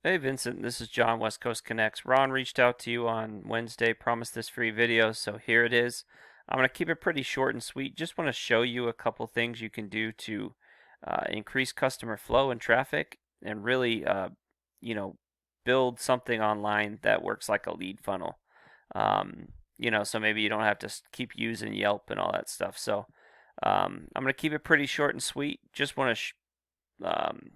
Hey Vincent, this is John, West Coast Connects. Ron reached out to you on Wednesday, promised this free video, so here it is. I'm going to keep it pretty short and sweet. Just want to show you a couple things you can do to increase customer flow and traffic and really, you know, build something online that works like a lead funnel. So maybe you don't have to keep using Yelp and all that stuff. So I'm going to keep it pretty short and sweet. Just want to um,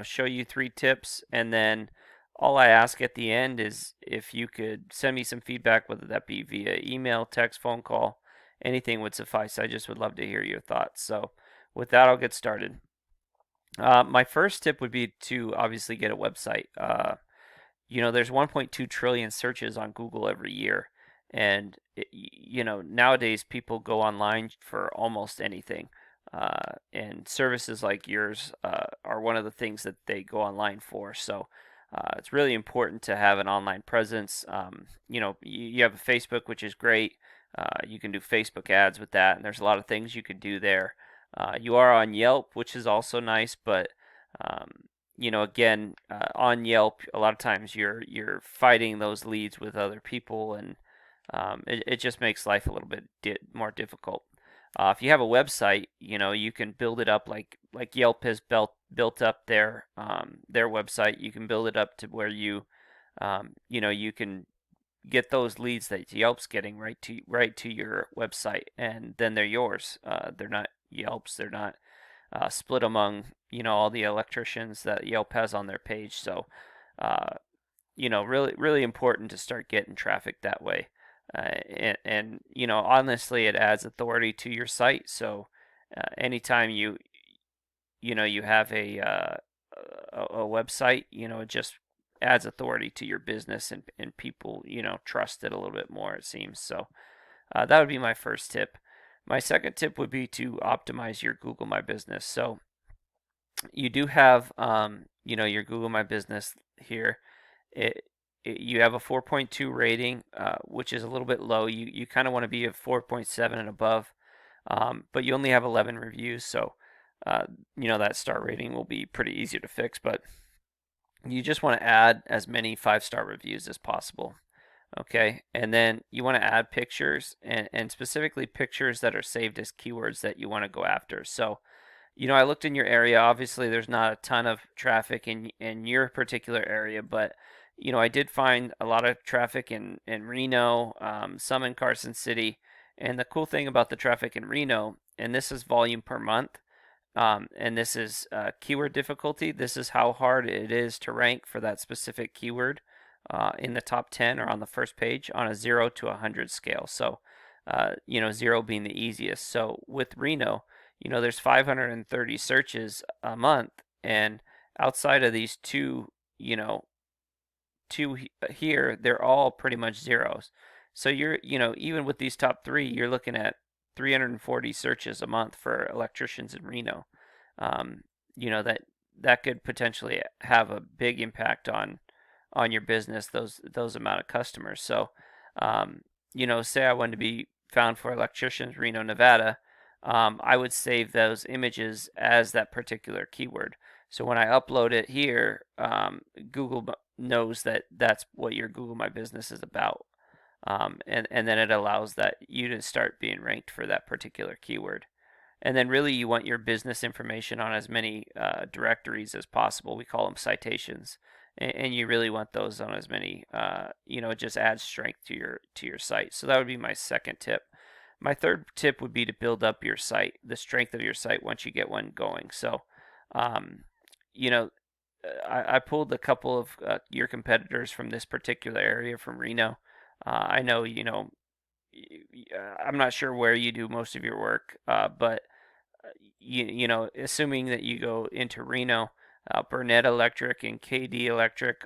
show you 3 tips, and then all I ask at the end is if you could send me some feedback, whether that be via email, text, phone call, anything would suffice. I just would love to hear your thoughts. So with that, I'll get started. My first tip would be to obviously get a website. There's 1.2 trillion searches on Google every year. And, nowadays people go online for almost anything. And services like yours are one of the things that they go online for. So it's really important to have an online presence. You have a Facebook, which is great. You can do Facebook ads with that, and there's a lot of things you could do there. You are on Yelp, which is also nice, but um, again, on Yelp, a lot of times you're fighting those leads with other people, and it just makes life a little bit more difficult. If you have a website, you can build it up like Yelp has built up their website. You can build it up to where you can get those leads that Yelp's getting right to your website, and then they're yours. They're not Yelp's. They're not split among all the electricians that Yelp has on their page. So uh, really really important to start getting traffic that way. And honestly, it adds authority to your site. So anytime you have a website, it just adds authority to your business, and people trust it a little bit more, it seems. So that would be my first tip. My second tip would be to optimize your Google My Business. So you do have your Google My Business here. You have a 4.2 rating, which is a little bit low. You kind of want to be a 4.7 and above, but you only have 11 reviews, so uh, that star rating will be pretty easy to fix. But you just want to add as many 5-star reviews as possible. Okay, and then you want to add pictures, and specifically pictures that are saved as keywords that you want to go after. So I looked in your area. Obviously, there's not a ton of traffic in your particular area, but I did find a lot of traffic in Reno, some in Carson City. And the cool thing about the traffic in Reno, and this is volume per month, and this is keyword difficulty. This is how hard it is to rank for that specific keyword in the top 10 or on the first page on a 0 to 100 scale. So, 0 being the easiest. So with Reno, there's 530 searches a month, and outside of these two here, they're all pretty much zeros. So even with these top three, you're looking at 340 searches a month for electricians in Reno. Um, that could potentially have a big impact on your business. Those amount of customers. So, say I wanted to be found for electricians, Reno, Nevada. I would save those images as that particular keyword. So when I upload it here, Google knows that that's what your Google My Business is about. And then it allows that you to start being ranked for that particular keyword. And then really you want your business information on as many directories as possible. We call them citations. And you really want those on as many, it just adds strength to your site. So that would be my second tip. My third tip would be to build up your site, the strength of your site once you get one going. So, um, you know, I pulled a couple of your competitors from this particular area from Reno. I know, I'm not sure where you do most of your work, but assuming that you go into Reno, Burnett Electric and KD Electric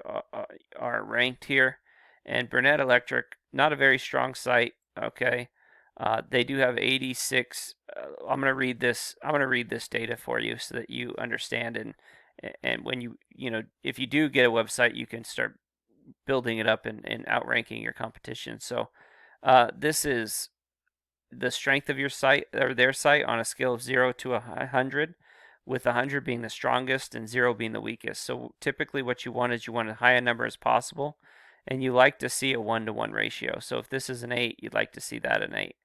are ranked here, and Burnett Electric, not a very strong site. Okay, they do have 86. I'm gonna read this. I'm gonna read this data for you so that you understand, and when if you do get a website, you can start building it up and outranking your competition. So this is the strength of your site or their site on a scale of 0 to 100. with 100 being the strongest and 0 being the weakest. So typically what you want is you want as high a number as possible, and you like to see a 1-to-1 ratio. So if this is an 8, you'd like to see that an 8.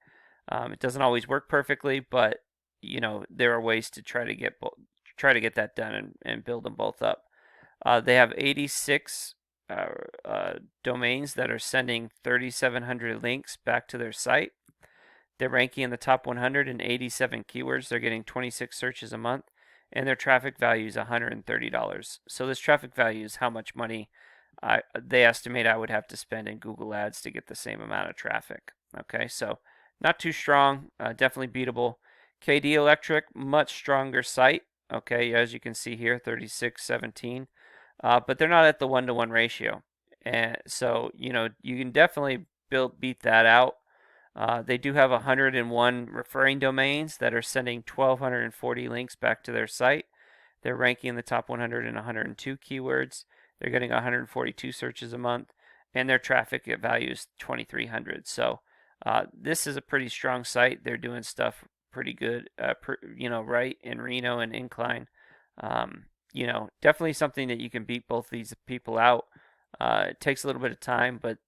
It doesn't always work perfectly, but there are ways to try to get that done and build them both up. They have 86 domains that are sending 3,700 links back to their site. They're ranking in the top 187 keywords. They're getting 26 searches a month, and their traffic value is $130. So this traffic value is how much money they estimate I would have to spend in Google Ads to get the same amount of traffic. Okay, so not too strong, definitely beatable. KD Electric, much stronger site. Okay, as you can see here, 3617, but they're not at the 1-to-1 ratio, and so you can definitely beat that out. They do have 101 referring domains that are sending 1,240 links back to their site. They're ranking in the top 100 and 102 keywords. They're getting 142 searches a month, and their traffic value is 2,300. So this is a pretty strong site. They're doing stuff pretty good, right in Reno and Incline. Definitely something that you can beat both these people out. It takes a little bit of time, but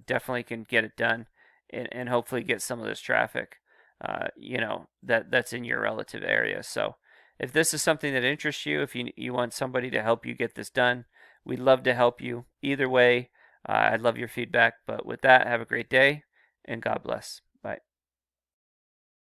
definitely can get it done, and hopefully get some of this traffic, that's in your relative area. So if this is something that interests you, if you want somebody to help you get this done, we'd love to help you. Either way, I'd love your feedback. But with that, have a great day, and God bless.